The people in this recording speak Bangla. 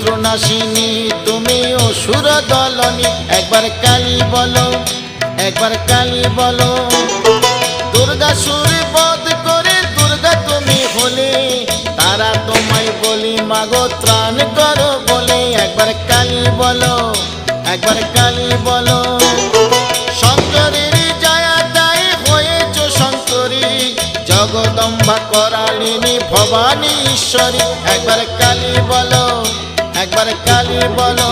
শত্রুনাশিনী তুমি অসুর দলনী। একবার কালী বলো, একবার কালী বলো। দুর্গাসুর বধ করে দুর্গা তুমি হলে, তারা তোমায় বলি মাগো ত্রাণ করো বলে। একবার কালী বলো, একবার কালী বলো। শঙ্করের জয়া দায় হয়েছ শঙ্করী, জগদম্বা করালিনী ভবানী ঈশ্বরী। একবার কালী বলো, একবার কালী বলো।